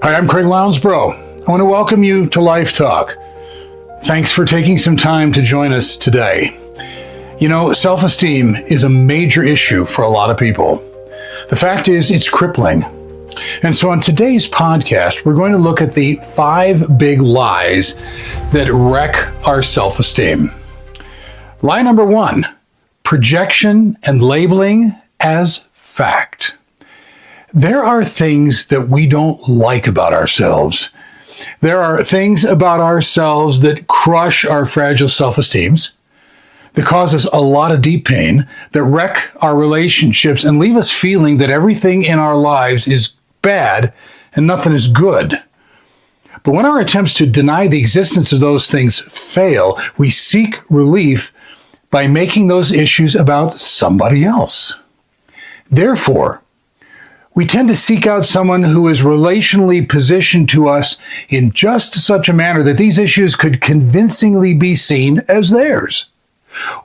Hi, I'm Craig Lounsbrough. I want to welcome you to LifeTalk. Thanks for taking some time to join us today. You know, self-esteem is a major issue for a lot of people. The fact is, it's crippling. And so on today's podcast, we're going to look at the 5 big lies that wreck our self-esteem. Lie number 1, projection and labeling as fact. There are things that we don't like about ourselves. There are things about ourselves that crush our fragile self-esteems, that cause us a lot of deep pain, that wreck our relationships and leave us feeling that everything in our lives is bad and nothing is good. But when our attempts to deny the existence of those things fail, we seek relief by making those issues about somebody else. Therefore, we tend to seek out someone who is relationally positioned to us in just such a manner that these issues could convincingly be seen as theirs.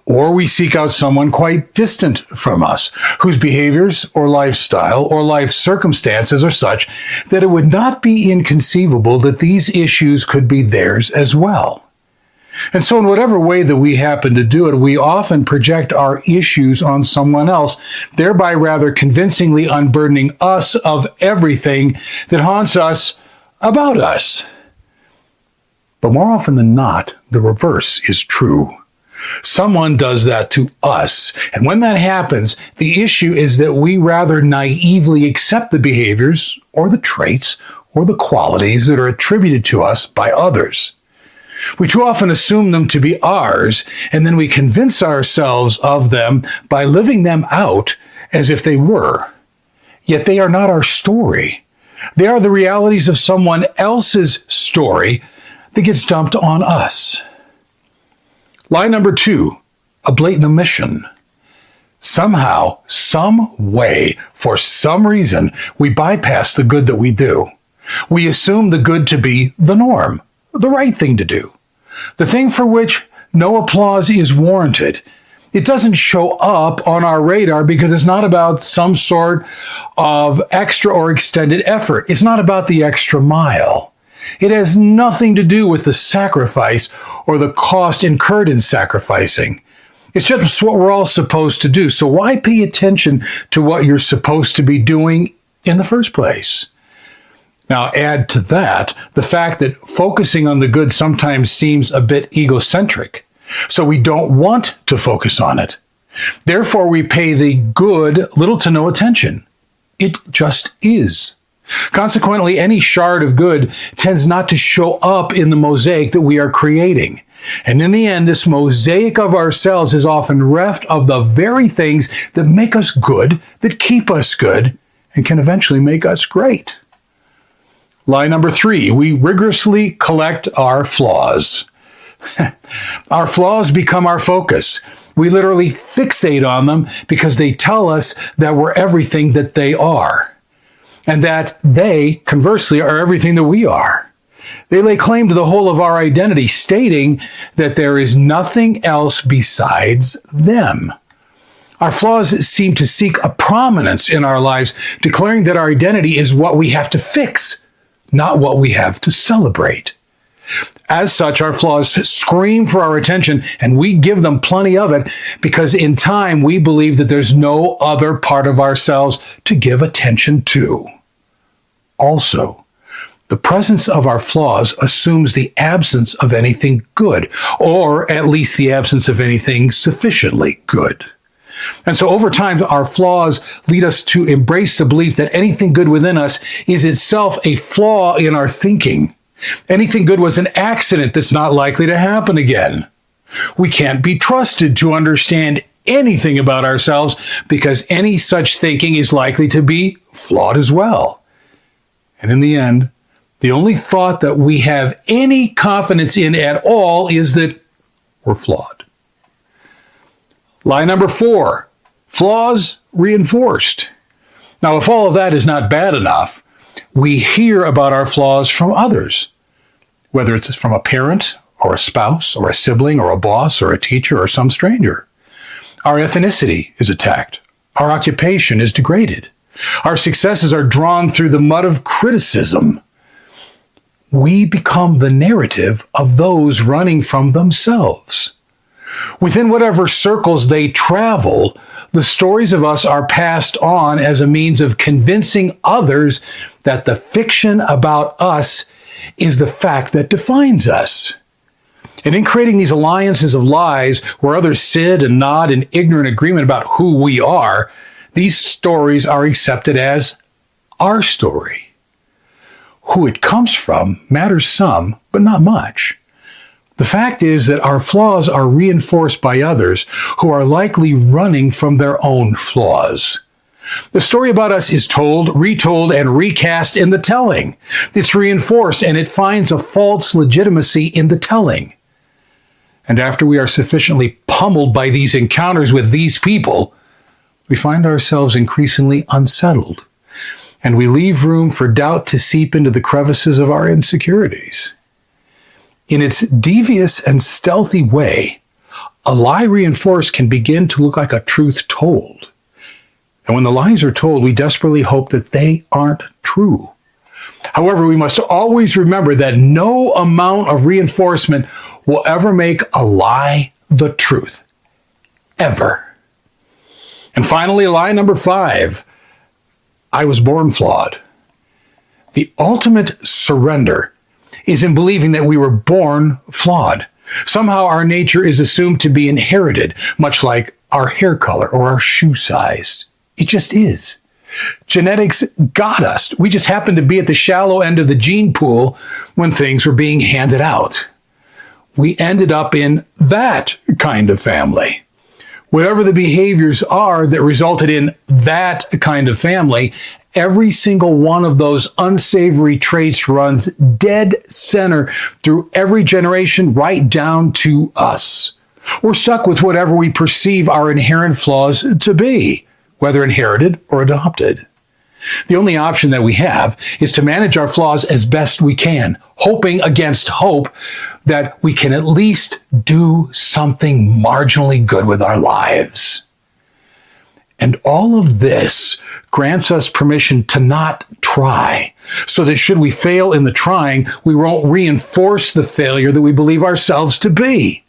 Or we seek out someone quite distant from us, whose behaviors or lifestyle or life circumstances are such that it would not be inconceivable that these issues could be theirs as well. And so in whatever way that we happen to do it, we often project our issues on someone else, thereby rather convincingly unburdening us of everything that haunts us about us. But more often than not, the reverse is true. Someone does that to us. And when that happens, the issue is that we rather naively accept the behaviors or the traits or the qualities that are attributed to us by others. We too often assume them to be ours, and then we convince ourselves of them by living them out as if they were. Yet they are not our story. They are the realities of someone else's story that gets dumped on us. Lie number 2, a blatant omission. Somehow, some way, for some reason, we bypass the good that we do. We assume the good to be the norm, the right thing to do, the thing for which no applause is warranted. It doesn't show up on our radar because it's not about some sort of extra or extended effort. It's not about the extra mile. It has nothing to do with the sacrifice or the cost incurred in sacrificing. It's just what we're all supposed to do. So why pay attention to what you're supposed to be doing in the first place? Now, add to that the fact that focusing on the good sometimes seems a bit egocentric, so we don't want to focus on it. Therefore, we pay the good little to no attention. It just is. Consequently, any shard of good tends not to show up in the mosaic that we are creating. And in the end, this mosaic of ourselves is often reft of the very things that make us good, that keep us good, and can eventually make us great. Lie number 3, we rigorously collect our flaws. Our flaws become our focus. We literally fixate on them because they tell us that we're everything that they are, and that they, conversely, are everything that we are. They lay claim to the whole of our identity, stating that there is nothing else besides them. Our flaws seem to seek a prominence in our lives, declaring that our identity is what we have to fix, not what we have to celebrate. As such, our flaws scream for our attention, and we give them plenty of it because in time we believe that there's no other part of ourselves to give attention to. Also, the presence of our flaws assumes the absence of anything good, or at least the absence of anything sufficiently good. And so over time, our flaws lead us to embrace the belief that anything good within us is itself a flaw in our thinking. Anything good was an accident that's not likely to happen again. We can't be trusted to understand anything about ourselves because any such thinking is likely to be flawed as well. And in the end, the only thought that we have any confidence in at all is that we're flawed. Lie number 4, flaws reinforced. Now, if all of that is not bad enough, we hear about our flaws from others, whether it's from a parent or a spouse or a sibling or a boss or a teacher or some stranger. Our ethnicity is attacked. Our occupation is degraded. Our successes are drawn through the mud of criticism. we become the narrative of those running from themselves. Within whatever circles they travel, the stories of us are passed on as a means of convincing others that the fiction about us is the fact that defines us. And in creating these alliances of lies where others sit and nod in ignorant agreement about who we are, these stories are accepted as our story. Who it comes from matters some, but not much. The fact is that our flaws are reinforced by others who are likely running from their own flaws. The story about us is told, retold, and recast in the telling. It's reinforced and it finds a false legitimacy in the telling. And after we are sufficiently pummeled by these encounters with these people, we find ourselves increasingly unsettled, and we leave room for doubt to seep into the crevices of our insecurities. In its devious and stealthy way, a lie reinforced can begin to look like a truth told. And when the lies are told, we desperately hope that they aren't true. However, we must always remember that no amount of reinforcement will ever make a lie the truth. Ever. And finally, lie number 5. I was born flawed. The ultimate surrender is in believing that we were born flawed. Somehow our nature is assumed to be inherited, much like our hair color or our shoe size. It just is. Genetics got us. We just happened to be at the shallow end of the gene pool when things were being handed out. We ended up in that kind of family. Whatever the behaviors are that resulted in that kind of family, every single one of those unsavory traits runs dead center through every generation right down to us. We're stuck with whatever we perceive our inherent flaws to be, whether inherited or adopted. The only option that we have is to manage our flaws as best we can, hoping against hope that we can at least do something marginally good with our lives. And all of this grants us permission to not try, so that should we fail in the trying, we won't reinforce the failure that we believe ourselves to be.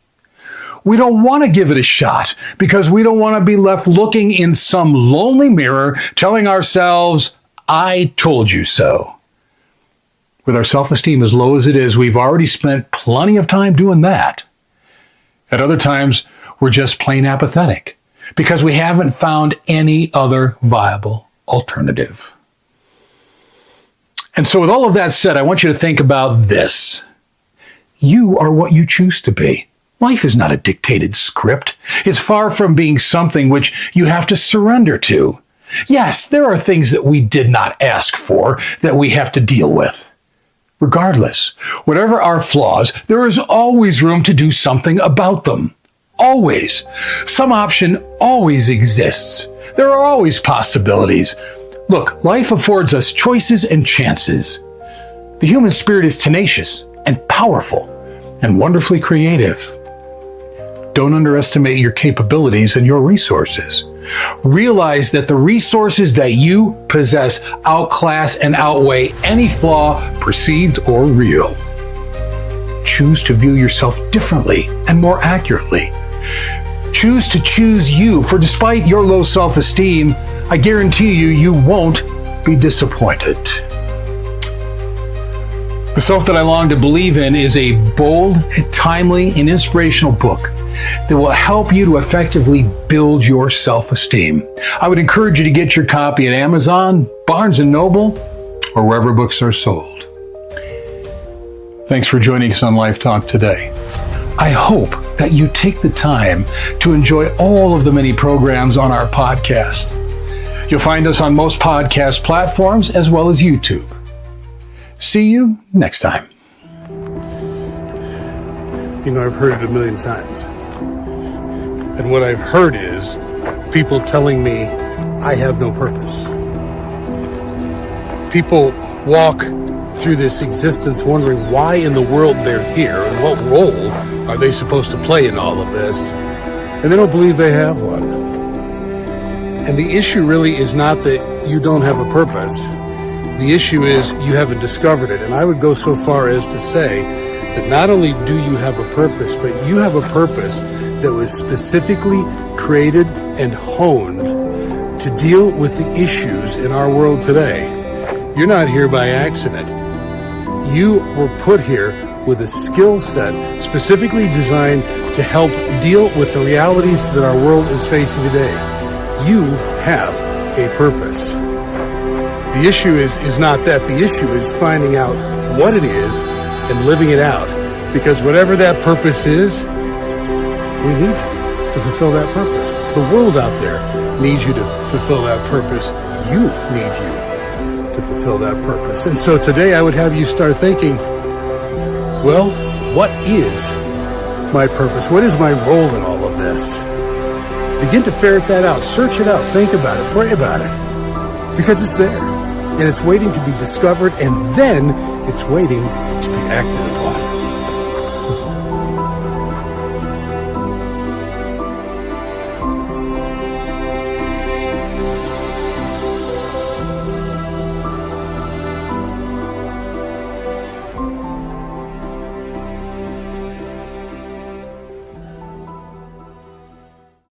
We don't want to give it a shot because we don't want to be left looking in some lonely mirror telling ourselves, I told you so. With our self-esteem as low as it is, we've already spent plenty of time doing that. At other times, we're just plain apathetic because we haven't found any other viable alternative. And so with all of that said, I want you to think about this. You are what you choose to be. Life is not a dictated script. It's far from being something which you have to surrender to. Yes, there are things that we did not ask for that we have to deal with. Regardless, whatever our flaws, there is always room to do something about them. Always. Some option always exists. There are always possibilities. Look, life affords us choices and chances. The human spirit is tenacious and powerful and wonderfully creative. Don't underestimate your capabilities and your resources. Realize that the resources that you possess outclass and outweigh any flaw, perceived or real. Choose to view yourself differently and more accurately. Choose to choose you, for despite your low self-esteem, I guarantee you won't be disappointed. The Self That I Long to Believe In is a bold, timely, and inspirational book that will help you to effectively build your self-esteem. I would encourage you to get your copy at Amazon, Barnes & Noble, or wherever books are sold. Thanks for joining us on LifeTalk today. I hope that you take the time to enjoy all of the many programs on our podcast. You'll find us on most podcast platforms as well as YouTube. See you next time. You know, I've heard it a million times. And what I've heard is people telling me I have no purpose. People walk through this existence wondering why in the world they're here and what role are they supposed to play in all of this, and they don't believe they have one. And the issue really is not that you don't have a purpose. The issue is you haven't discovered it. And I would go so far as to say that not only do you have a purpose, but you have a purpose that was specifically created and honed to deal with the issues in our world today. You're not here by accident. You were put here with a skill set specifically designed to help deal with the realities that our world is facing today. You have a purpose. The issue is not that. The issue is finding out what it is and living it out. Because whatever that purpose is, we need you to fulfill that purpose. The world out there needs you to fulfill that purpose. You need you to fulfill that purpose. And so today I would have you start thinking, well, what is my purpose? What is my role in all of this? Begin to ferret that out. Search it out. Think about it. Pray about it. Because it's there. And it's waiting to be discovered. And then it's waiting to be acted upon.